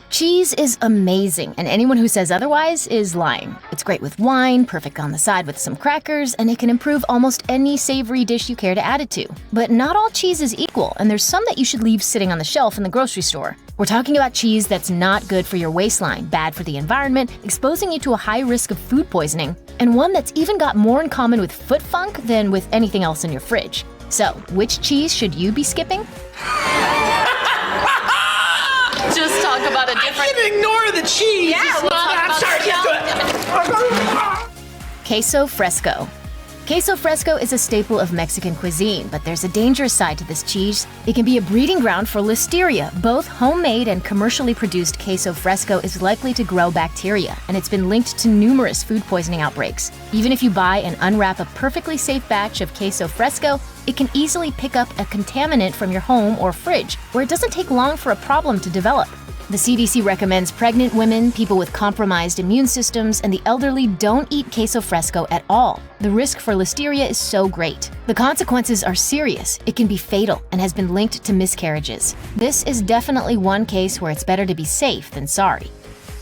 Cheese is amazing, and anyone who says otherwise is lying. It's great with wine, perfect on the side with some crackers, and it can improve almost any savory dish you care to add it to. But not all cheese is equal, and there's some that you should leave sitting on the shelf in the grocery store. We're talking about cheese that's not good for your waistline, bad for the environment, exposing you to a high risk of food poisoning, and one that's even got more in common with foot funk than with anything else in your fridge. So, which cheese should you be skipping? Just talk about a different... I can ignore the cheese! Yeah, we'll talk about Queso fresco. Queso fresco is a staple of Mexican cuisine, but there's a dangerous side to this cheese. It can be a breeding ground for listeria. Both homemade and commercially produced queso fresco is likely to grow bacteria, and it's been linked to numerous food poisoning outbreaks. Even if you buy and unwrap a perfectly safe batch of queso fresco, it can easily pick up a contaminant from your home or fridge, where it doesn't take long for a problem to develop. The CDC recommends pregnant women, people with compromised immune systems, and the elderly don't eat queso fresco at all. The risk for listeria is so great. The consequences are serious. It can be fatal and has been linked to miscarriages. This is definitely one case where it's better to be safe than sorry.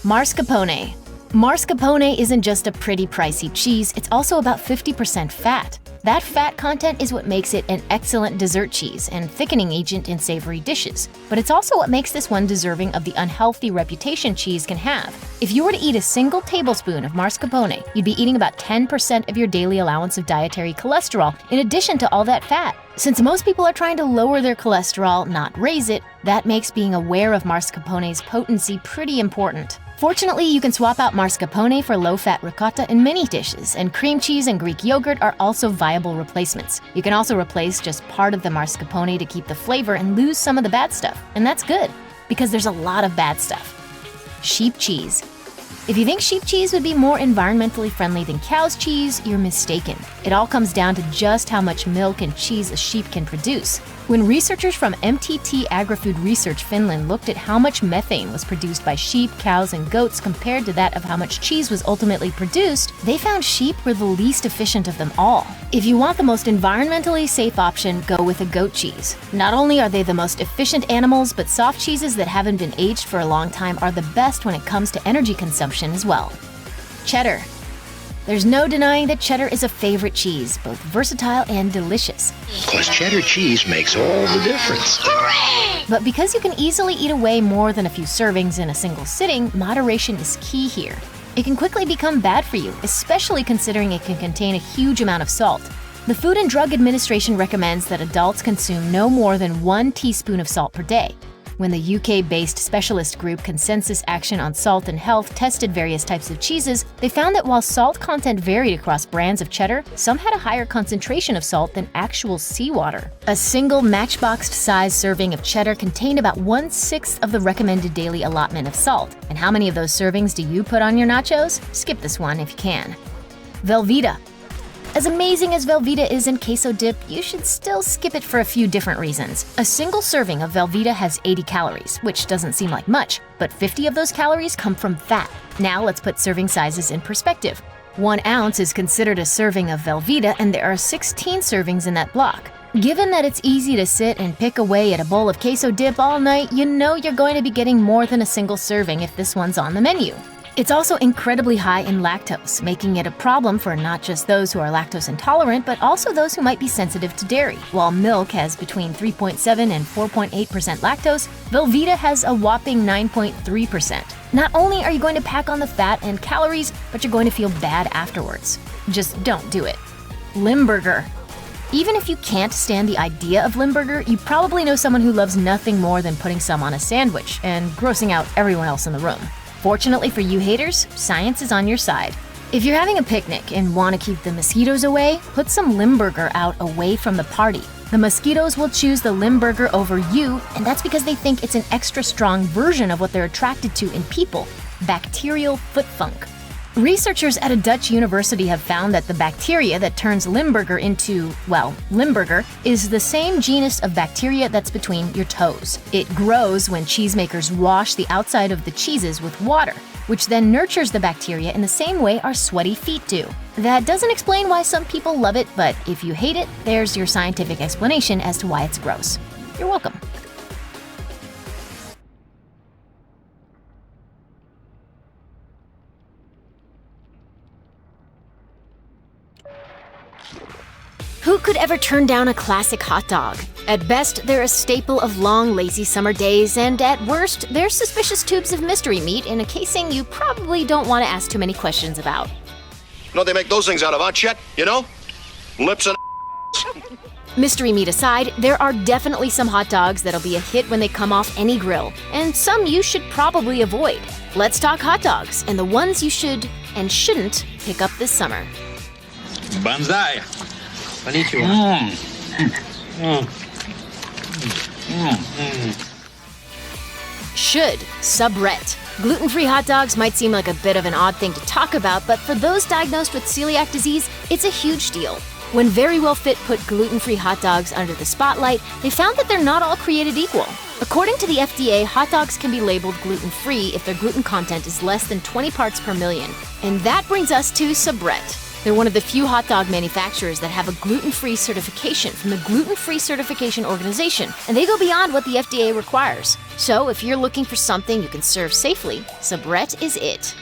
Mascarpone. Mascarpone isn't just a pretty pricey cheese, it's also about 50% fat. That fat content is what makes it an excellent dessert cheese and thickening agent in savory dishes. But it's also what makes this one deserving of the unhealthy reputation cheese can have. If you were to eat a single tablespoon of mascarpone, you'd be eating about 10% of your daily allowance of dietary cholesterol, in addition to all that fat. Since most people are trying to lower their cholesterol, not raise it, that makes being aware of mascarpone's potency pretty important. Fortunately, you can swap out mascarpone for low-fat ricotta in many dishes, and cream cheese and Greek yogurt are also viable replacements. You can also replace just part of the mascarpone to keep the flavor and lose some of the bad stuff, and that's good, because there's a lot of bad stuff. Sheep cheese. If you think sheep cheese would be more environmentally friendly than cow's cheese, you're mistaken. It all comes down to just how much milk and cheese a sheep can produce. When researchers from MTT Agri-Food Research Finland looked at how much methane was produced by sheep, cows, and goats compared to that of how much cheese was ultimately produced, they found sheep were the least efficient of them all. If you want the most environmentally safe option, go with a goat cheese. Not only are they the most efficient animals, but soft cheeses that haven't been aged for a long time are the best when it comes to energy consumption as well. Cheddar. There's no denying that cheddar is a favorite cheese, both versatile and delicious. 'Cause cheddar cheese makes all the difference. Hooray! But because you can easily eat away more than a few servings in a single sitting, moderation is key here. It can quickly become bad for you, especially considering it can contain a huge amount of salt. The Food and Drug Administration recommends that adults consume no more than 1 teaspoon of salt per day. When the UK-based specialist group Consensus Action on Salt and Health tested various types of cheeses, they found that while salt content varied across brands of cheddar, some had a higher concentration of salt than actual seawater. A single matchbox-sized serving of cheddar contained about 1/6 of the recommended daily allotment of salt. And how many of those servings do you put on your nachos? Skip this one if you can. Velveeta. As amazing as Velveeta is in queso dip, you should still skip it for a few different reasons. A single serving of Velveeta has 80 calories, which doesn't seem like much, but 50 of those calories come from fat. Now let's put serving sizes in perspective. 1 ounce is considered a serving of Velveeta, and there are 16 servings in that block. Given that it's easy to sit and pick away at a bowl of queso dip all night, you know you're going to be getting more than a single serving if this one's on the menu. It's also incredibly high in lactose, making it a problem for not just those who are lactose intolerant, but also those who might be sensitive to dairy. While milk has between 3.7 and 4.8% lactose, Velveeta has a whopping 9.3%. Not only are you going to pack on the fat and calories, but you're going to feel bad afterwards. Just don't do it. Limburger. Even if you can't stand the idea of Limburger, you probably know someone who loves nothing more than putting some on a sandwich and grossing out everyone else in the room. Fortunately for you haters, science is on your side. If you're having a picnic and want to keep the mosquitoes away, put some Limburger out away from the party. The mosquitoes will choose the Limburger over you, and that's because they think it's an extra strong version of what they're attracted to in people: bacterial foot funk. Researchers at a Dutch university have found that the bacteria that turns Limburger into, well, Limburger is the same genus of bacteria that's between your toes. It grows when cheesemakers wash the outside of the cheeses with water, which then nurtures the bacteria in the same way our sweaty feet do. That doesn't explain why some people love it, but if you hate it, there's your scientific explanation as to why it's gross. You're welcome. Who could ever turn down a classic hot dog? At best, they're a staple of long, lazy summer days, and at worst, they're suspicious tubes of mystery meat in a casing you probably don't want to ask too many questions about. You know what they make those things out of, huh, Chet? You know? Lips and Mystery meat aside, there are definitely some hot dogs that'll be a hit when they come off any grill, and some you should probably avoid. Let's talk hot dogs, and the ones you should and shouldn't pick up this summer. Banzai. Should. Soubrette. Gluten-free hot dogs might seem like a bit of an odd thing to talk about, but for those diagnosed with celiac disease, it's a huge deal. When Very Well Fit put gluten-free hot dogs under the spotlight, they found that they're not all created equal. According to the FDA, hot dogs can be labeled gluten-free if their gluten content is less than 20 parts per million. And that brings us to Soubrette. They're one of the few hot dog manufacturers that have a gluten-free certification from the Gluten-Free Certification Organization, and they go beyond what the FDA requires. So if you're looking for something you can serve safely, Soubrette is it.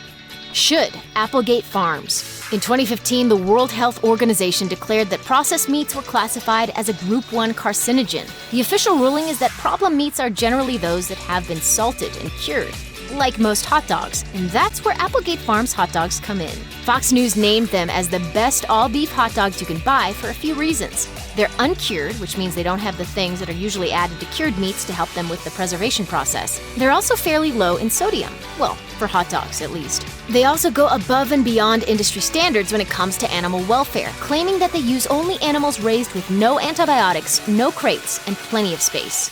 Should. Applegate Farms. In 2015, the World Health Organization declared that processed meats were classified as a Group 1 carcinogen. The official ruling is that problem meats are generally those that have been salted and cured, like most hot dogs, and that's where Applegate Farms hot dogs come in. Fox News named them as the best all-beef hot dogs you can buy for a few reasons. They're uncured, which means they don't have the things that are usually added to cured meats to help them with the preservation process. They're also fairly low in sodium. Well, for hot dogs at least. They also go above and beyond industry standards when it comes to animal welfare, claiming that they use only animals raised with no antibiotics, no crates, and plenty of space.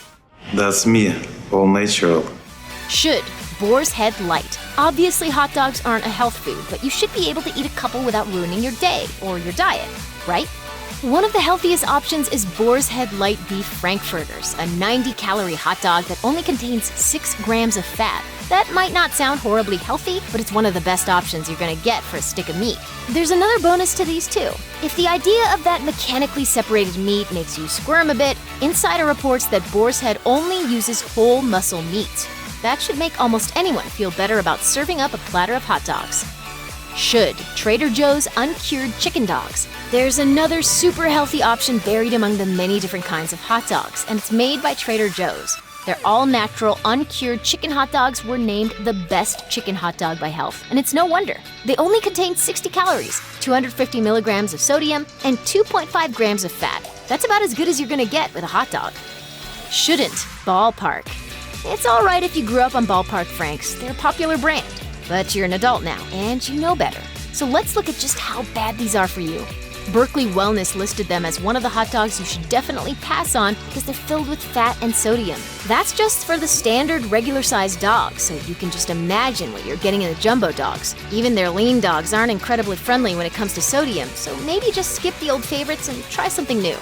That's me, all natural. Should. Boar's Head Light. Obviously, hot dogs aren't a health food, but you should be able to eat a couple without ruining your day or your diet, right? One of the healthiest options is Boar's Head Light Beef Frankfurters, a 90-calorie hot dog that only contains 6 grams of fat. That might not sound horribly healthy, but it's one of the best options you're gonna get for a stick of meat. There's another bonus to these too. If the idea of that mechanically separated meat makes you squirm a bit, Insider reports that Boar's Head only uses whole muscle meat. That should make almost anyone feel better about serving up a platter of hot dogs. Should. Trader Joe's uncured chicken dogs. There's another super healthy option buried among the many different kinds of hot dogs, and it's made by Trader Joe's. Their all-natural, uncured chicken hot dogs were named the best chicken hot dog by Health, and it's no wonder. They only contain 60 calories, 250 milligrams of sodium, and 2.5 grams of fat. That's about as good as you're gonna get with a hot dog. Shouldn't. Ballpark. It's alright if you grew up on Ballpark Franks. They're a popular brand. But you're an adult now, and you know better. So let's look at just how bad these are for you. Berkeley Wellness listed them as one of the hot dogs you should definitely pass on because they're filled with fat and sodium. That's just for the standard regular-sized dogs, so you can just imagine what you're getting in the jumbo dogs. Even their lean dogs aren't incredibly friendly when it comes to sodium, so maybe just skip the old favorites and try something new.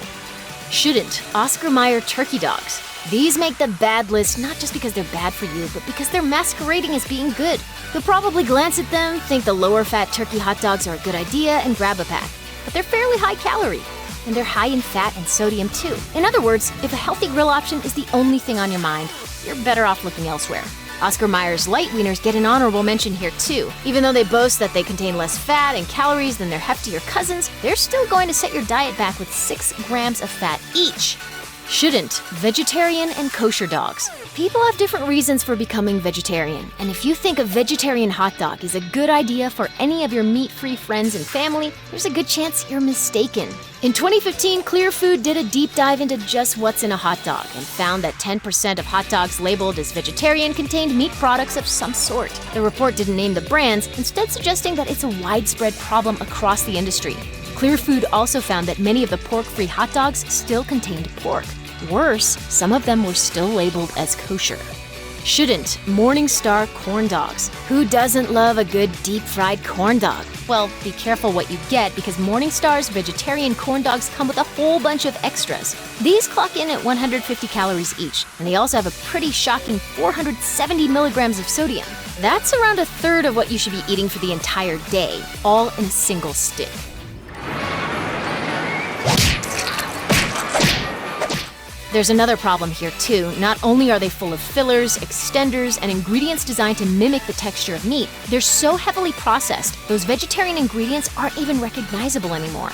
Shouldn't Oscar Mayer turkey dogs. These make the bad list not just because they're bad for you, but because they're masquerading as being good. You'll probably glance at them, think the lower-fat turkey hot dogs are a good idea, and grab a pack. But they're fairly high-calorie, and they're high in fat and sodium too. In other words, if a healthy grill option is the only thing on your mind, you're better off looking elsewhere. Oscar Mayer's light wieners get an honorable mention here too. Even though they boast that they contain less fat and calories than their heftier cousins, they're still going to set your diet back with 6 grams of fat each. Shouldn't vegetarian and kosher dogs. People have different reasons for becoming vegetarian, and if you think a vegetarian hot dog is a good idea for any of your meat-free friends and family, there's a good chance you're mistaken. In 2015, Clear Food did a deep dive into just what's in a hot dog and found that 10% of hot dogs labeled as vegetarian contained meat products of some sort. The report didn't name the brands, instead suggesting that it's a widespread problem across the industry. Clear Food also found that many of the pork-free hot dogs still contained pork. Worse, some of them were still labeled as kosher. Shouldn't Morningstar corn dogs. Who doesn't love a good deep-fried corn dog? Well, be careful what you get because Morningstar's vegetarian corn dogs come with a whole bunch of extras. These clock in at 150 calories each, and they also have a pretty shocking 470 milligrams of sodium. That's around a third of what you should be eating for the entire day, all in a single stick. There's another problem here too. Not only are they full of fillers, extenders, and ingredients designed to mimic the texture of meat, they're so heavily processed, those vegetarian ingredients aren't even recognizable anymore.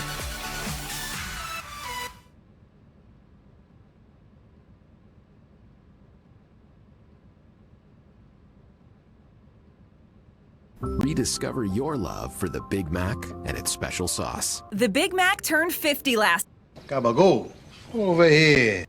Rediscover your love for the Big Mac and its special sauce. The Big Mac turned 50 last. Gabagool, over here.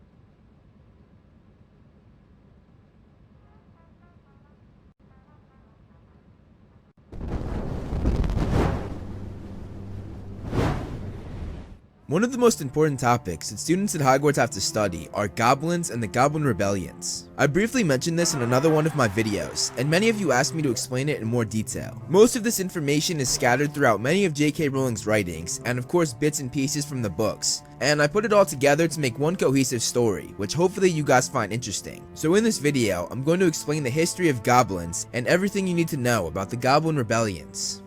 One of the most important topics that students at Hogwarts have to study are goblins and the Goblin Rebellions. I briefly mentioned this in another one of my videos, and many of you asked me to explain it in more detail. Most of this information is scattered throughout many of J.K. Rowling's writings, and of course bits and pieces from the books, and I put it all together to make one cohesive story, which hopefully you guys find interesting. So in this video, I'm going to explain the history of goblins and everything you need to know about the Goblin Rebellions.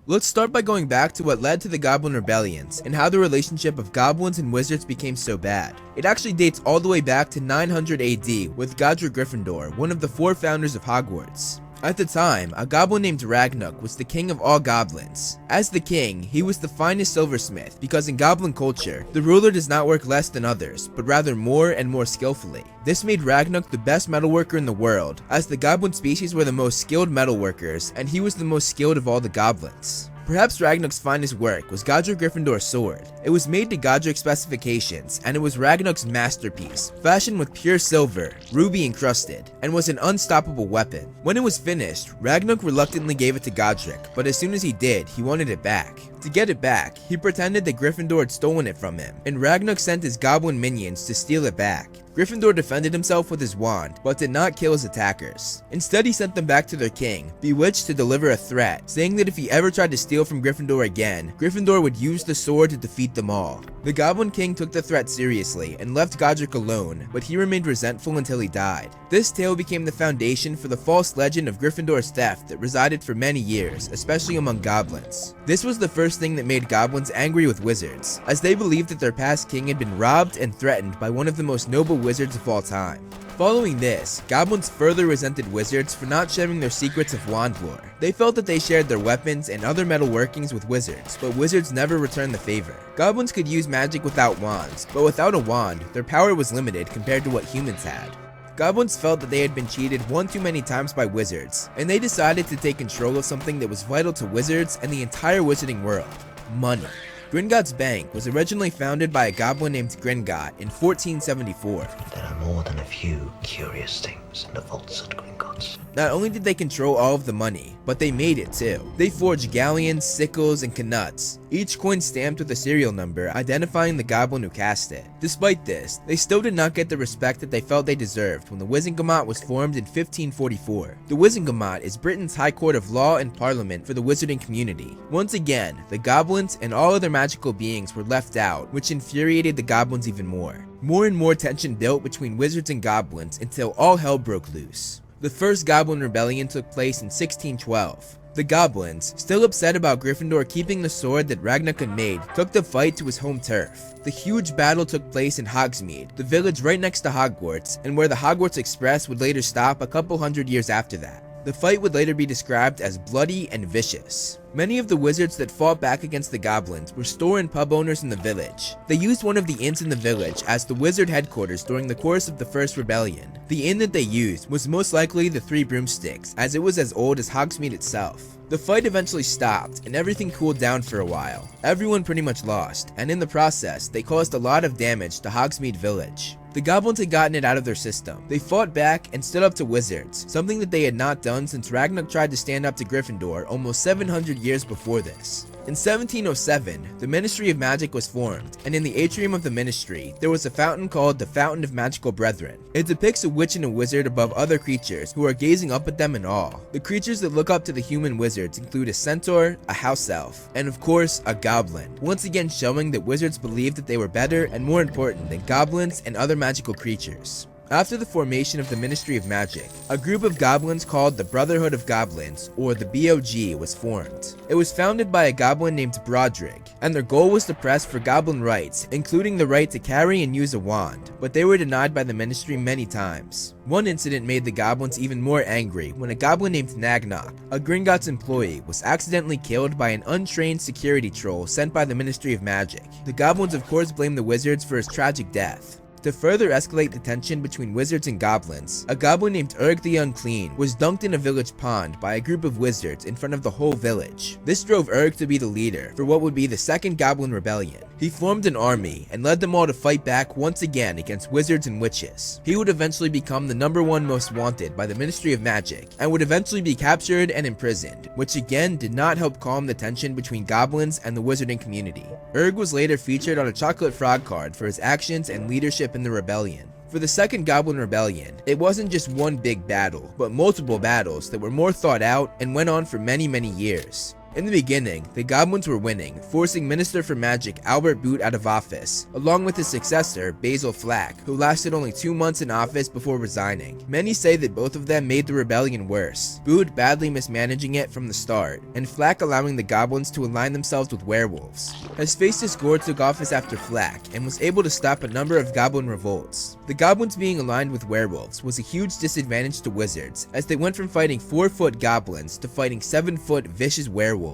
Let's start by going back to what led to the Goblin Rebellions and how the relationship of goblins and wizards became so bad. It actually dates all the way back to 900 AD with Godric Gryffindor, one of the 4 founders of Hogwarts. At the time, a goblin named Ragnuk was the king of all goblins. As the king, he was the finest silversmith because in goblin culture, the ruler does not work less than others, but rather more and more skillfully. This made Ragnuk the best metalworker in the world, as the goblin species were the most skilled metalworkers, and he was the most skilled of all the goblins. Perhaps Ragnuk's finest work was Godric Gryffindor's sword. It was made to Godric's specifications, and it was Ragnuk's masterpiece, fashioned with pure silver, ruby encrusted, and was an unstoppable weapon. When it was finished, Ragnuk reluctantly gave it to Godric, but as soon as he did, he wanted it back. To get it back, he pretended that Gryffindor had stolen it from him, and Ragnuk sent his goblin minions to steal it back. Gryffindor defended himself with his wand, but did not kill his attackers. Instead, he sent them back to their king, Bewitched, to deliver a threat, saying that if he ever tried to steal from Gryffindor again, Gryffindor would use the sword to defeat them all. The Goblin King took the threat seriously and left Godric alone, but he remained resentful until he died. This tale became the foundation for the false legend of Gryffindor's theft that resided for many years, especially among goblins. This was the first thing that made goblins angry with wizards, as they believed that their past king had been robbed and threatened by one of the most noble wizards of all time. Following this, goblins further resented wizards for not sharing their secrets of wand lore. They felt that they shared their weapons and other metal workings with wizards, but wizards never returned the favor. Goblins could use magic without wands, but without a wand, their power was limited compared to what humans had. Goblins felt that they had been cheated one too many times by wizards, and they decided to take control of something that was vital to wizards and the entire wizarding world: money. Gringotts Bank was originally founded by a goblin named Gringott in 1474. There are more than a few curious things in the vaults at Gringotts. Not only did they control all of the money, but they made it too. They forged galleons, sickles, and knuts, each coin stamped with a serial number identifying the goblin who cast it. Despite this, they still did not get the respect that they felt they deserved when the Wizengamot was formed in 1544. The Wizengamot is Britain's high court of law and parliament for the wizarding community. Once again, the goblins and all other magical beings were left out, which infuriated the goblins even more. More and more tension built between wizards and goblins until all hell broke loose. The first Goblin Rebellion took place in 1612. The goblins, still upset about Gryffindor keeping the sword that Ragnarok made, took the fight to his home turf. The huge battle took place in Hogsmeade, the village right next to Hogwarts, and where the Hogwarts Express would later stop a couple hundred years after that. The fight would later be described as bloody and vicious. Many of the wizards that fought back against the goblins were store and pub owners in the village. They used one of the inns in the village as the wizard headquarters during the course of the First Rebellion. The inn that they used was most likely the Three Broomsticks, as it was as old as Hogsmeade itself. The fight eventually stopped, and everything cooled down for a while. Everyone pretty much lost, and in the process, they caused a lot of damage to Hogsmeade Village. The goblins had gotten it out of their system. They fought back and stood up to wizards, something that they had not done since Ragnarok tried to stand up to Gryffindor almost 700 years before this. In 1707, the Ministry of Magic was formed, and in the atrium of the ministry, there was a fountain called the Fountain of Magical Brethren. It depicts a witch and a wizard above other creatures who are gazing up at them in awe. The creatures that look up to the human wizards include a centaur, a house elf, and of course, a goblin, once again showing that wizards believed that they were better and more important than goblins and other magical creatures. After the formation of the Ministry of Magic, a group of goblins called the Brotherhood of Goblins, or the BOG, was formed. It was founded by a goblin named Brodrig, and their goal was to press for goblin rights, including the right to carry and use a wand, but they were denied by the ministry many times. One incident made the goblins even more angry when a goblin named Nagnok, a Gringotts employee, was accidentally killed by an untrained security troll sent by the Ministry of Magic. The goblins of course blamed the wizards for his tragic death. To further escalate the tension between wizards and goblins, a goblin named Urg the Unclean was dunked in a village pond by a group of wizards in front of the whole village. This drove Urg to be the leader for what would be the Second Goblin Rebellion. He formed an army and led them all to fight back once again against wizards and witches. He would eventually become the #1 most wanted by the Ministry of Magic and would eventually be captured and imprisoned, which again did not help calm the tension between goblins and the wizarding community. Urg was later featured on a chocolate frog card for his actions and leadership in the rebellion. For the Second Goblin Rebellion, it wasn't just one big battle, but multiple battles that were more thought out and went on for many years. In the beginning, the goblins were winning, forcing Minister for Magic Albert Boot out of office, along with his successor, Basil Flack, who lasted only 2 months in office before resigning. Many say that both of them made the rebellion worse, Boot badly mismanaging it from the start, and Flack allowing the goblins to align themselves with werewolves. Hephaestus Gore took office after Flack, and was able to stop a number of goblin revolts. The goblins being aligned with werewolves was a huge disadvantage to wizards, as they went from fighting 4-foot goblins to fighting 7-foot vicious werewolves.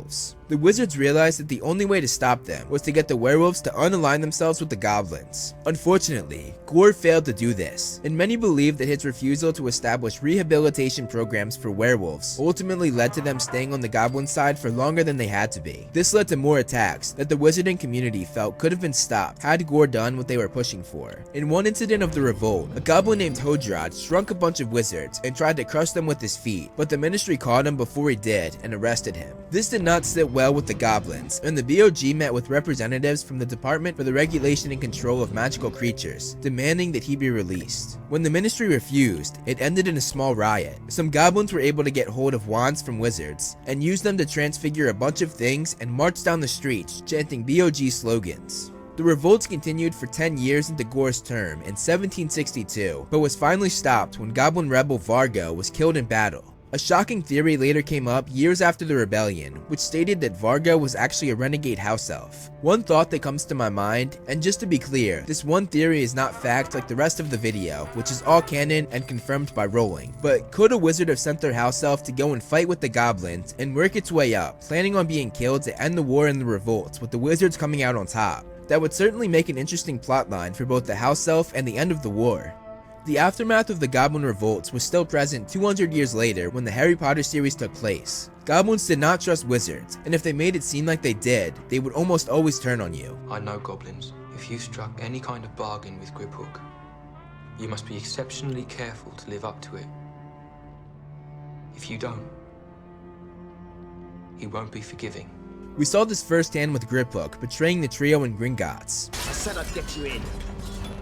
The wizards realized that the only way to stop them was to get the werewolves to unalign themselves with the goblins. Unfortunately, Gore failed to do this, and many believe that his refusal to establish rehabilitation programs for werewolves ultimately led to them staying on the goblin side for longer than they had to be. This led to more attacks that the wizarding community felt could have been stopped had Gore done what they were pushing for. In one incident of the revolt, a goblin named Hodrod shrunk a bunch of wizards and tried to crush them with his feet, but the ministry caught him before he did and arrested him. This did not sit well with the goblins, and the BOG met with representatives from the Department for the Regulation and Control of Magical Creatures, demanding that he be released. When the ministry refused, it ended in a small riot. Some goblins were able to get hold of wands from wizards, and use them to transfigure a bunch of things and march down the streets, chanting BOG slogans. The revolts continued for 10 years into Gore's term in 1762, but was finally stopped when goblin rebel Vargo was killed in battle. A shocking theory later came up years after the rebellion, which stated that Vargo was actually a renegade house elf. One thought that comes to my mind, and just to be clear, this one theory is not fact like the rest of the video, which is all canon and confirmed by Rowling, but could a wizard have sent their house elf to go and fight with the goblins and work its way up, planning on being killed to end the war and the revolts, with the wizards coming out on top? That would certainly make an interesting plotline for both the house elf and the end of the war. The aftermath of the Goblin Revolts was still present 200 years later when the Harry Potter series took place. Goblins did not trust wizards, and if they made it seem like they did, they would almost always turn on you. I know goblins. If you struck any kind of bargain with Griphook, you must be exceptionally careful to live up to it. If you don't, he won't be forgiving. We saw this firsthand with Griphook betraying the trio in Gringotts. I said I'd get you in.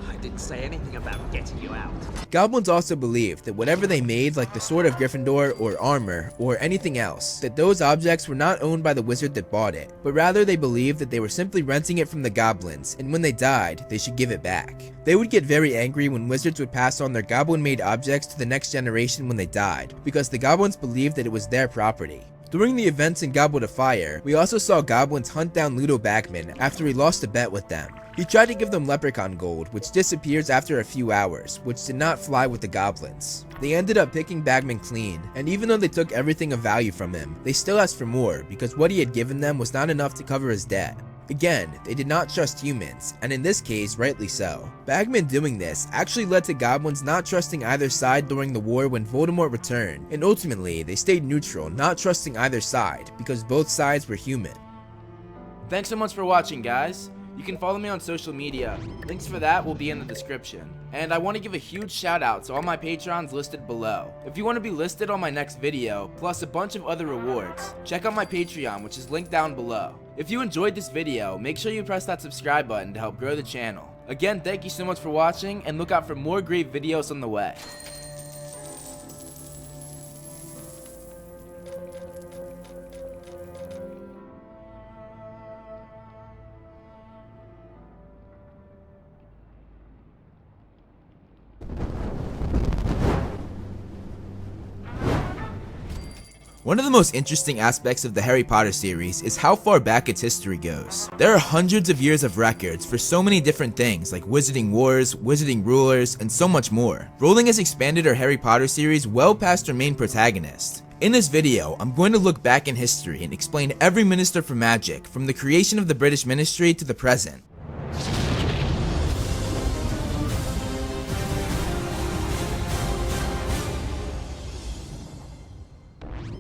I didn't say anything about getting you out. Goblins also believed that whatever they made, like the Sword of Gryffindor or armor or anything else, that those objects were not owned by the wizard that bought it, but rather they believed that they were simply renting it from the goblins, and when they died, they should give it back. They would get very angry when wizards would pass on their goblin-made objects to the next generation when they died, because the goblins believed that it was their property. During the events in Goblet of Fire, we also saw goblins hunt down Ludo Bagman after he lost a bet with them. He tried to give them leprechaun gold, which disappears after a few hours, which did not fly with the goblins. They ended up picking Bagman clean, and even though they took everything of value from him, they still asked for more because what he had given them was not enough to cover his debt. Again, they did not trust humans, and in this case, rightly so. Bagman doing this actually led to goblins not trusting either side during the war when Voldemort returned, and ultimately, they stayed neutral, not trusting either side, because both sides were human. Thanks so much for watching, guys. You can follow me on social media. Links for that will be in the description. And I want to give a huge shout out to all my patrons listed below. If you want to be listed on my next video, plus a bunch of other rewards, check out my Patreon, which is linked down below. If you enjoyed this video, make sure you press that subscribe button to help grow the channel. Again, thank you so much for watching, and look out for more great videos on the way. One of the most interesting aspects of the Harry Potter series is how far back its history goes. There are hundreds of years of records for so many different things like wizarding wars, wizarding rulers, and so much more. Rowling has expanded her Harry Potter series well past her main protagonist. In this video, I'm going to look back in history and explain every Minister for Magic from the creation of the British Ministry to the present.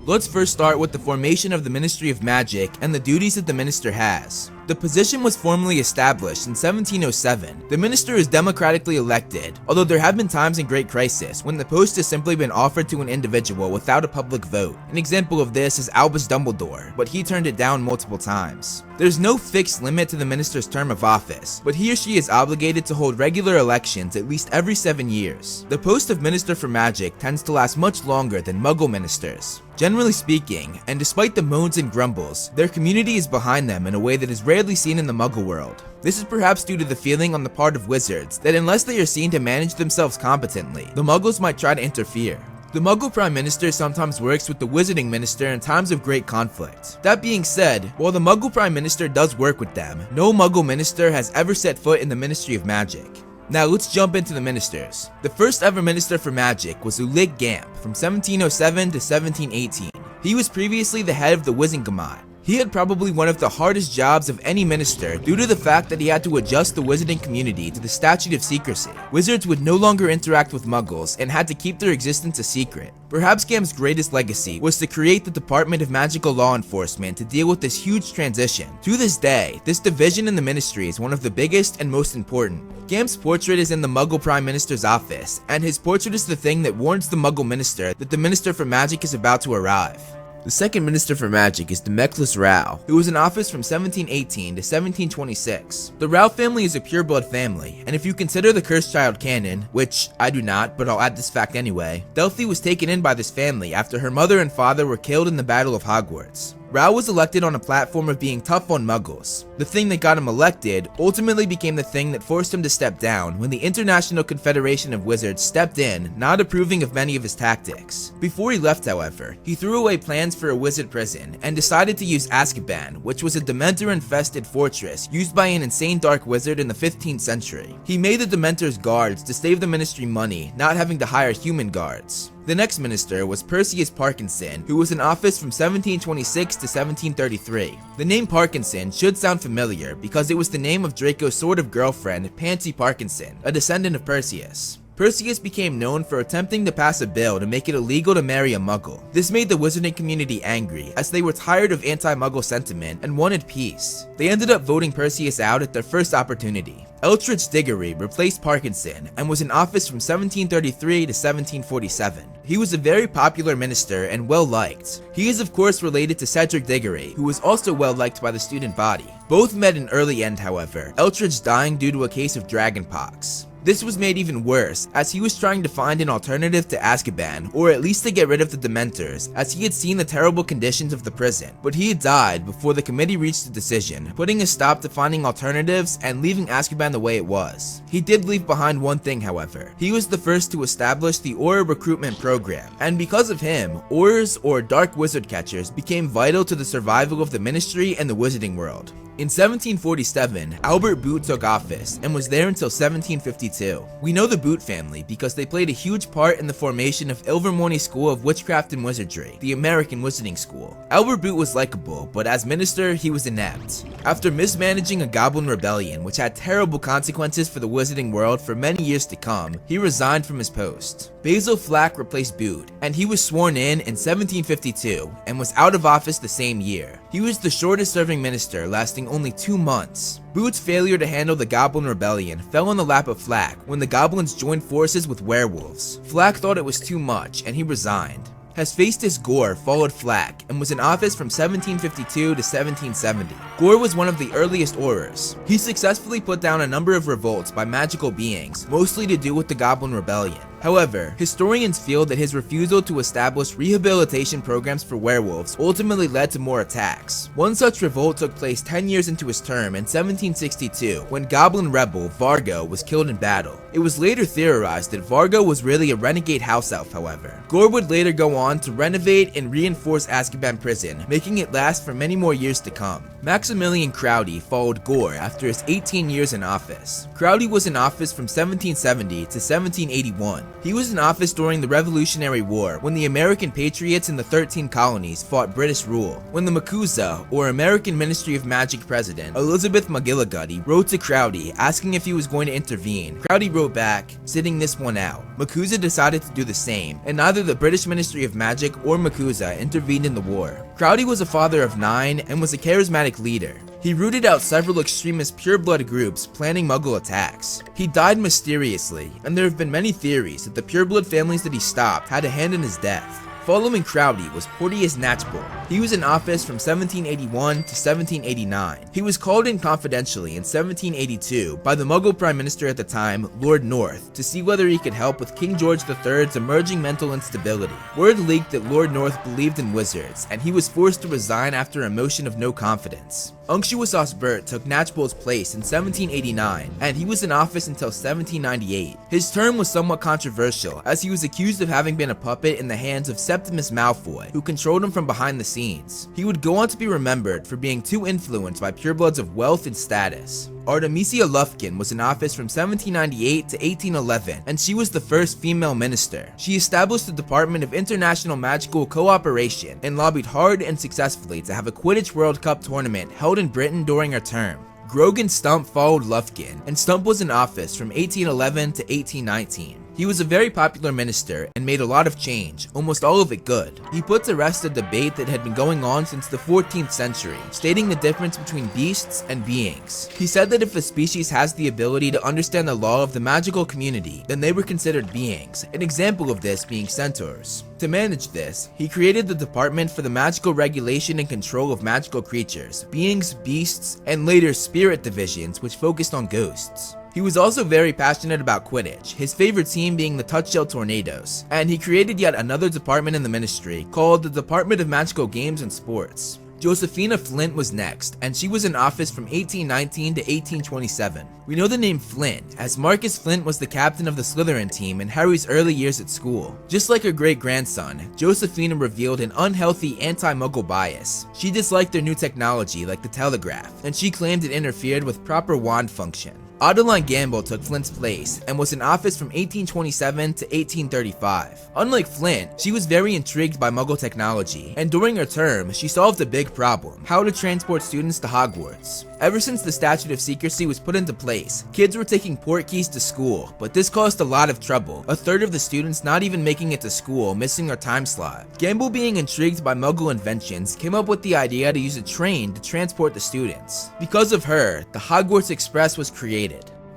Let's first start with the formation of the Ministry of Magic and the duties that the minister has. The position was formally established in 1707. The minister is democratically elected, although there have been times in Great Crisis when the post has simply been offered to an individual without a public vote. An example of this is Albus Dumbledore, but he turned it down multiple times. There's no fixed limit to the minister's term of office, but he or she is obligated to hold regular elections at least every 7 years. The post of Minister for Magic tends to last much longer than Muggle ministers. Generally speaking, and despite the moans and grumbles, their community is behind them in a way that is rarely seen in the Muggle world. This is perhaps due to the feeling on the part of wizards that unless they are seen to manage themselves competently, the Muggles might try to interfere. The Muggle Prime Minister sometimes works with the Wizarding Minister in times of great conflict. That being said, while the Muggle Prime Minister does work with them, no Muggle Minister has ever set foot in the Ministry of Magic. Now let's jump into the ministers. The first ever Minister for Magic was Ulig Gamp from 1707 to 1718. He was previously the head of the Wizengamot. He had probably one of the hardest jobs of any minister due to the fact that he had to adjust the wizarding community to the statute of secrecy. Wizards would no longer interact with muggles and had to keep their existence a secret. Perhaps Gamp's greatest legacy was to create the Department of Magical Law Enforcement to deal with this huge transition. To this day, this division in the ministry is one of the biggest and most important. Gamp's portrait is in the Muggle Prime Minister's office, and his portrait is the thing that warns the Muggle Minister that the Minister for Magic is about to arrive. The second Minister for Magic is Demecles Rao, who was in office from 1718 to 1726. The Rao family is a pureblood family, and if you consider the Cursed Child canon, which I do not, but I'll add this fact anyway, Delphi was taken in by this family after her mother and father were killed in the Battle of Hogwarts. Rao was elected on a platform of being tough on muggles. The thing that got him elected ultimately became the thing that forced him to step down when the International Confederation of Wizards stepped in, not approving of many of his tactics. Before he left, however, he threw away plans for a wizard prison and decided to use Azkaban, which was a Dementor-infested fortress used by an insane dark wizard in the 15th century. He made the Dementors guards to save the ministry money, not having to hire human guards. The next minister was Perseus Parkinson, who was in office from 1726 to 1733. The name Parkinson should sound familiar because it was the name of Draco's sort of girlfriend, Pansy Parkinson, a descendant of Perseus. Perseus became known for attempting to pass a bill to make it illegal to marry a Muggle. This made the wizarding community angry, as they were tired of anti-Muggle sentiment and wanted peace. They ended up voting Perseus out at their first opportunity. Eldritch Diggory replaced Parkinson and was in office from 1733 to 1747. He was a very popular minister and well-liked. He is of course related to Cedric Diggory, who was also well-liked by the student body. Both met an early end, however, Eldritch dying due to a case of dragonpox. This was made even worse, as he was trying to find an alternative to Azkaban, or at least to get rid of the Dementors, as he had seen the terrible conditions of the prison. But he had died before the committee reached a decision, putting a stop to finding alternatives and leaving Azkaban the way it was. He did leave behind one thing, however. He was the first to establish the Auror recruitment program, and because of him, Aurors, or Dark Wizard Catchers, became vital to the survival of the Ministry and the Wizarding world. In 1747, Albert Boot took office and was there until 1752. We know the Boot family because they played a huge part in the formation of Ilvermorny School of Witchcraft and Wizardry, the American Wizarding School. Albert Boot was likable, but as minister, he was inept. After mismanaging a goblin rebellion, which had terrible consequences for the Wizarding world for many years to come, he resigned from his post. Basil Flack replaced Boot, and he was sworn in 1752 and was out of office the same year. He was the shortest serving minister, lasting only 2 months. Boot's failure to handle the Goblin Rebellion fell on the lap of Flack when the goblins joined forces with werewolves. Flack thought it was too much, and he resigned. Hephaestus Gore followed Flack and was in office from 1752 to 1770. Gore was one of the earliest Aurors. He successfully put down a number of revolts by magical beings, mostly to do with the Goblin Rebellion. However, historians feel that his refusal to establish rehabilitation programs for werewolves ultimately led to more attacks. One such revolt took place 10 years into his term in 1762 when Goblin rebel Vargo was killed in battle. It was later theorized that Vargo was really a renegade house elf, however. Gore would later go on to renovate and reinforce Azkaban prison, making it last for many more years to come. Maximilian Crowdy followed Gore after his 18 years in office. Crowdy was in office from 1770 to 1781. He was in office during the Revolutionary War, when the American patriots in the 13 colonies fought British rule. When the MACUSA, or American Ministry of Magic President, Elizabeth McGillicuddy, wrote to Crowdy asking if he was going to intervene, Crowdy wrote back, sitting this one out. MACUSA decided to do the same, and neither the British Ministry of Magic or MACUSA intervened in the war. Crowdy was a father of 9 and was a charismatic leader. He rooted out several extremist pureblood groups planning Muggle attacks. He died mysteriously, and there have been many theories that the pureblood families that he stopped had a hand in his death. Following Crowdy was Porteous Knatchbull. He was in office from 1781 to 1789. He was called in confidentially in 1782 by the Muggle Prime Minister at the time, Lord North, to see whether he could help with King George III's emerging mental instability. Word leaked that Lord North believed in wizards, and he was forced to resign after a motion of no confidence. Unctuous Osbert took Knatchbull's place in 1789, and he was in office until 1798. His term was somewhat controversial, as he was accused of having been a puppet in the hands of Septimus Malfoy, who controlled him from behind the scenes. He would go on to be remembered for being too influenced by purebloods of wealth and status. Artemisia Lufkin was in office from 1798 to 1811, and she was the first female minister. She established the Department of International Magical Cooperation and lobbied hard and successfully to have a Quidditch World Cup tournament held in Britain during her term. Grogan Stump followed Lufkin, and Stump was in office from 1811 to 1819. He was a very popular minister and made a lot of change, almost all of it good. He put to rest a debate that had been going on since the 14th century, stating the difference between beasts and beings. He said that if a species has the ability to understand the law of the magical community, then they were considered beings, an example of this being centaurs. To manage this, he created the Department for the Magical Regulation and Control of Magical Creatures, Beings, Beasts, and later Spirit Divisions, which focused on ghosts. He was also very passionate about Quidditch, his favorite team being the Tutshell Tornadoes, and he created yet another department in the ministry called the Department of Magical Games and Sports. Josephina Flint was next, and she was in office from 1819 to 1827. We know the name Flint, as Marcus Flint was the captain of the Slytherin team in Harry's early years at school. Just like her great-grandson, Josephina revealed an unhealthy anti-Muggle bias. She disliked their new technology like the telegraph, and she claimed it interfered with proper wand function. Adeline Gamble took Flint's place and was in office from 1827 to 1835. Unlike Flint, she was very intrigued by Muggle technology, and during her term, she solved a big problem: how to transport students to Hogwarts. Ever since the Statute of Secrecy was put into place, kids were taking port keys to school, but this caused a lot of trouble, a third of the students not even making it to school, missing their time slot. Gamble, being intrigued by Muggle inventions, came up with the idea to use a train to transport the students. Because of her, the Hogwarts Express was created.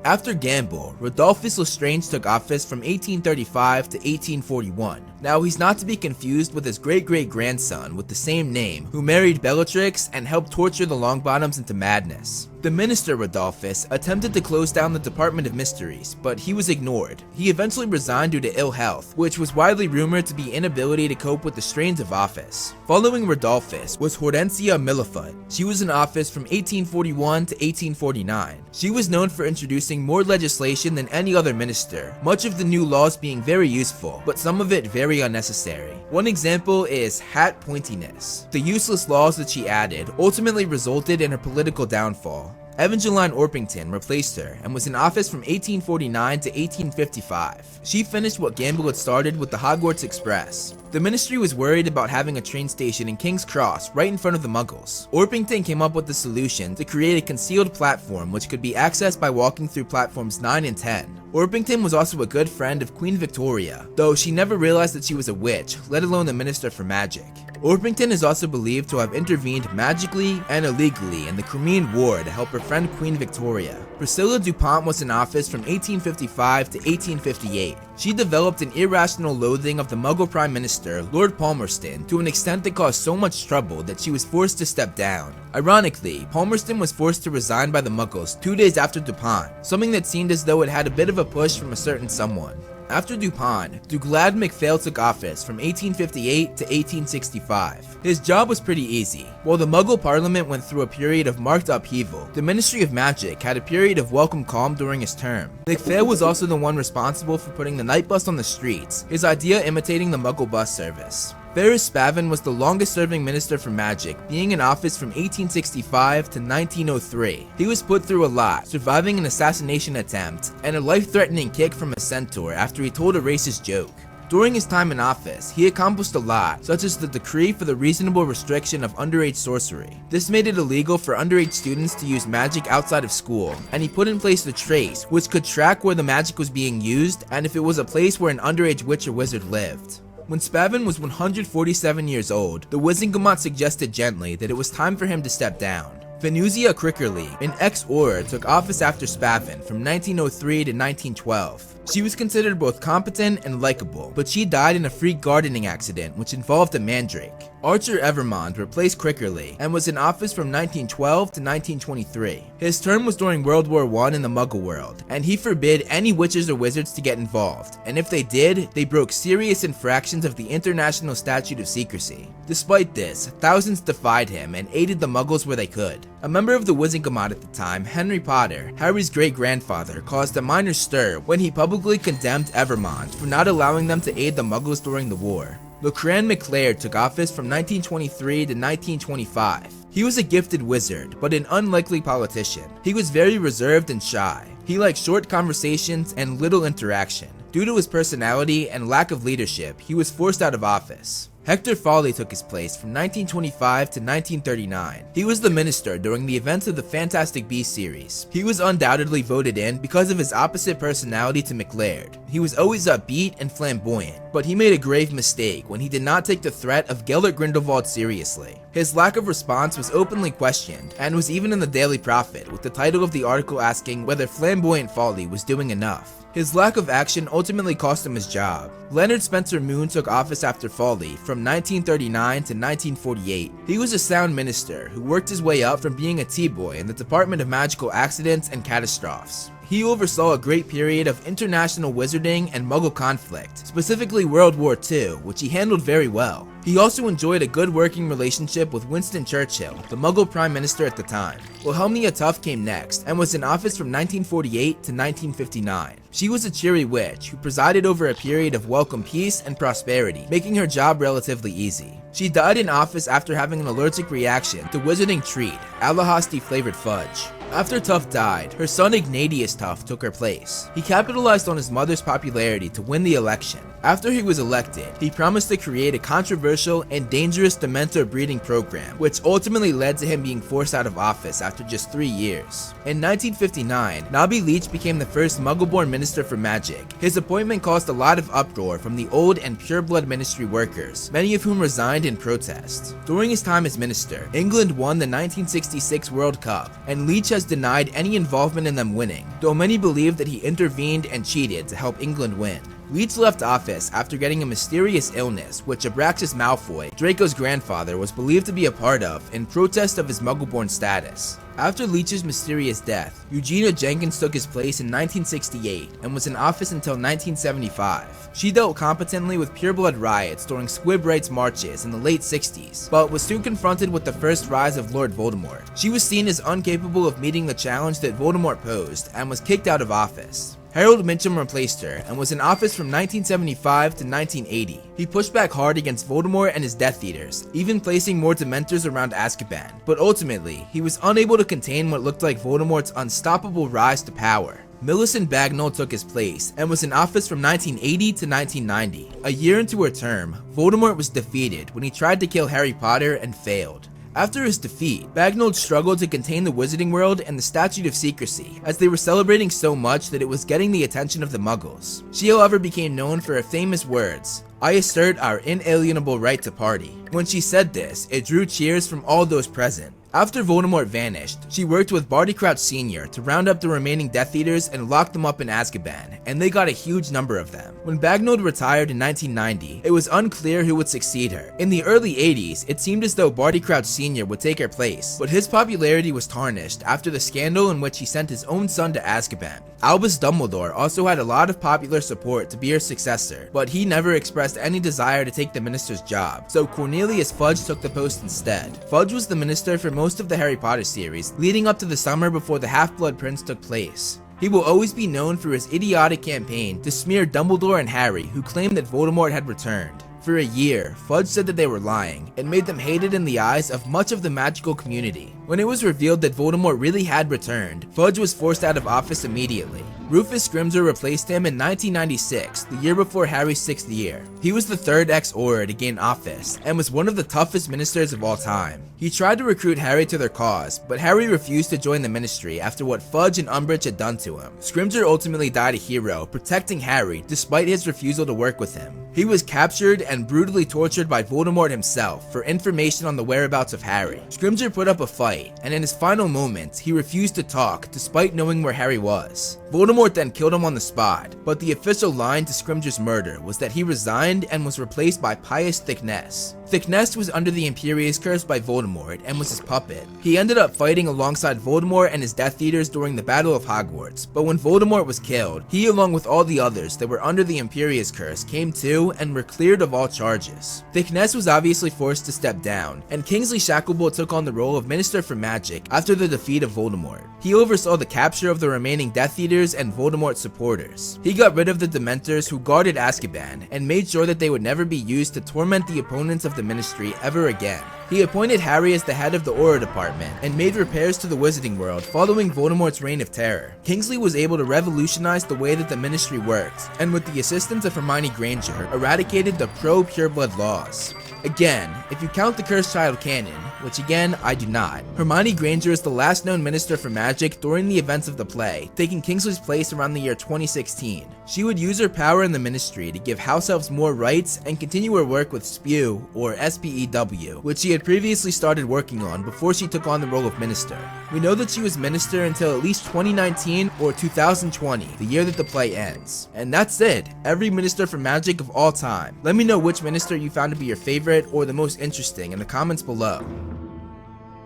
After Gamble, Rodolphus Lestrange took office from 1835 to 1841. Now, he's not to be confused with his great-great-grandson with the same name, who married Bellatrix and helped torture the Longbottoms into madness. The minister Rodolphus attempted to close down the Department of Mysteries, but he was ignored. He eventually resigned due to ill health, which was widely rumored to be inability to cope with the strains of office. Following Rodolphus was Hortensia Millefut. She was in office from 1841 to 1849. She was known for introducing more legislation than any other minister, much of the new laws being very useful, but some of it very unnecessary. One example is hat pointiness. The useless laws that she added ultimately resulted in her political downfall. Evangeline Orpington replaced her and was in office from 1849 to 1855. She finished what Gamble had started with the Hogwarts Express. The ministry was worried about having a train station in King's Cross right in front of the Muggles. Orpington came up with the solution to create a concealed platform which could be accessed by walking through platforms 9 and 10. Orpington was also a good friend of Queen Victoria, though she never realized that she was a witch, let alone the Minister for Magic. Orpington is also believed to have intervened magically and illegally in the Crimean War to help her friend Queen Victoria. Priscilla DuPont was in office from 1855 to 1858. She developed an irrational loathing of the Muggle Prime Minister, Lord Palmerston, to an extent that caused so much trouble that she was forced to step down. Ironically, Palmerston was forced to resign by the Muggles 2 days after DuPont, something that seemed as though it had a bit of a push from a certain someone. After DuPont, Douglad MacPhail took office from 1858 to 1865. His job was pretty easy. While the Muggle Parliament went through a period of marked upheaval, the Ministry of Magic had a period of welcome calm during his term. MacPhail was also the one responsible for putting the night bus on the streets, his idea imitating the Muggle bus service. Ferris Spavin was the longest-serving Minister for Magic, being in office from 1865 to 1903. He was put through a lot, surviving an assassination attempt and a life-threatening kick from a centaur after he told a racist joke. During his time in office, he accomplished a lot, such as the decree for the reasonable restriction of underage sorcery. This made it illegal for underage students to use magic outside of school, and he put in place the Trace, which could track where the magic was being used and if it was a place where an underage witch or wizard lived. When Spavin was 147 years old, the Wizengamot suggested gently that it was time for him to step down. Venusia Crickerly, an ex-Auror, took office after Spavin from 1903 to 1912. She was considered both competent and likable, but she died in a freak gardening accident which involved a mandrake. Archer Evermond replaced Crickerly and was in office from 1912 to 1923. His term was during World War I in the Muggle world, and he forbid any witches or wizards to get involved, and if they did, they broke serious infractions of the International Statute of Secrecy. Despite this, thousands defied him and aided the Muggles where they could. A member of the Wizengamot at the time, Henry Potter, Harry's great-grandfather, caused a minor stir when he publicly condemned Evermond for not allowing them to aid the Muggles during the war. Lucran MacLaird took office from 1923 to 1925. He was a gifted wizard, but an unlikely politician. He was very reserved and shy. He liked short conversations and little interaction. Due to his personality and lack of leadership, he was forced out of office. Hector Foley took his place from 1925 to 1939. He was the minister during the events of the Fantastic Beasts series. He was undoubtedly voted in because of his opposite personality to MacLaird. He was always upbeat and flamboyant, but he made a grave mistake when he did not take the threat of Gellert Grindelwald seriously. His lack of response was openly questioned, and was even in the Daily Prophet, with the title of the article asking whether flamboyant Foley was doing enough. His lack of action ultimately cost him his job. Leonard Spencer Moon took office after Foley from 1939 to 1948. He was a sound minister who worked his way up from being a T-boy in the Department of Magical Accidents and Catastrophes. He oversaw a great period of international wizarding and Muggle conflict, specifically World War II, which he handled very well. He also enjoyed a good working relationship with Winston Churchill, the Muggle Prime Minister at the time. Wilhelmina Tuff came next, and was in office from 1948 to 1959. She was a cheery witch who presided over a period of welcome peace and prosperity, making her job relatively easy. She died in office after having an allergic reaction to wizarding treat, Alahasti flavored fudge. After Tuft died, her son Ignatius Tuft took her place. He capitalized on his mother's popularity to win the election. After he was elected, he promised to create a controversial and dangerous Dementor breeding program, which ultimately led to him being forced out of office after just 3 years. In 1959, Nobby Leach became the first Muggle-born Minister for Magic. His appointment caused a lot of uproar from the old and pureblood ministry workers, many of whom resigned in protest. During his time as minister, England won the 1966 World Cup, and Leach has denied any involvement in them winning, though many believe that he intervened and cheated to help England win. Leach left office after getting a mysterious illness, which Abraxas Malfoy, Draco's grandfather, was believed to be a part of in protest of his Muggle-born status. After Leach's mysterious death, Eugenia Jenkins took his place in 1968 and was in office until 1975. She dealt competently with pureblood riots during Squib Rights marches in the late 60s, but was soon confronted with the first rise of Lord Voldemort. She was seen as incapable of meeting the challenge that Voldemort posed and was kicked out of office. Harold Mincham replaced her and was in office from 1975 to 1980. He pushed back hard against Voldemort and his Death Eaters, even placing more Dementors around Azkaban, but ultimately, he was unable to contain what looked like Voldemort's unstoppable rise to power. Millicent Bagnold took his place and was in office from 1980 to 1990. A year into her term, Voldemort was defeated when he tried to kill Harry Potter and failed. After his defeat, Bagnold struggled to contain the Wizarding World and the Statute of Secrecy, as they were celebrating so much that it was getting the attention of the Muggles. She, however, became known for her famous words, "I assert our inalienable right to party." When she said this, it drew cheers from all those present. After Voldemort vanished, she worked with Barty Crouch Sr. to round up the remaining Death Eaters and lock them up in Azkaban, and they got a huge number of them. When Bagnold retired in 1990, it was unclear who would succeed her. In the early 80s, it seemed as though Barty Crouch Sr. would take her place, but his popularity was tarnished after the scandal in which he sent his own son to Azkaban. Albus Dumbledore also had a lot of popular support to be her successor, but he never expressed any desire to take the minister's job, so Cornelius Fudge took the post instead. Fudge was the minister for most of the Harry Potter series, leading up to the summer before the Half-Blood Prince took place. He will always be known for his idiotic campaign to smear Dumbledore and Harry, who claimed that Voldemort had returned. For a year, Fudge said that they were lying, and made them hated in the eyes of much of the magical community. When it was revealed that Voldemort really had returned, Fudge was forced out of office immediately. Rufus Scrimgeour replaced him in 1996, the year before Harry's 6th year. He was the third ex-Auror to gain office, and was one of the toughest ministers of all time. He tried to recruit Harry to their cause, but Harry refused to join the ministry after what Fudge and Umbridge had done to him. Scrimgeour ultimately died a hero, protecting Harry despite his refusal to work with him. He was captured and brutally tortured by Voldemort himself for information on the whereabouts of Harry. Scrimgeour put up a fight, and in his final moments, he refused to talk despite knowing where Harry was. Voldemort then killed him on the spot, but the official line to Scrimgeour's murder was that he resigned and was replaced by Pius Thicknesse. Thicknesse was under the Imperius Curse by Voldemort and was his puppet. He ended up fighting alongside Voldemort and his Death Eaters during the Battle of Hogwarts, but when Voldemort was killed, he along with all the others that were under the Imperius Curse came to and were cleared of all charges. Thicknesse was obviously forced to step down, and Kingsley Shacklebolt took on the role of Minister for Magic after the defeat of Voldemort. He oversaw the capture of the remaining Death Eaters and Voldemort supporters. He got rid of the Dementors who guarded Azkaban and made sure that they would never be used to torment the opponents of the Ministry ever again. He appointed Harry as the head of the Auror Department and made repairs to the Wizarding World following Voldemort's reign of terror. Kingsley was able to revolutionize the way that the Ministry worked, and with the assistance of Hermione Granger, eradicated the pro-pureblood laws. Again, if you count the Cursed Child canon, which again, I do not, Hermione Granger is the last known Minister for Magic during the events of the play, taking Kingsley's place around the year 2016. She would use her power in the Ministry to give house elves more rights and continue her work with SPEW, or SPEW, which she had previously started working on before she took on the role of Minister. We know that she was Minister until at least 2019 or 2020, the year that the play ends. And that's it, every Minister for Magic of all time. Let me know which Minister you found to be your favorite or the most interesting in the comments below.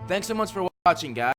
Thanks so much for watching, guys.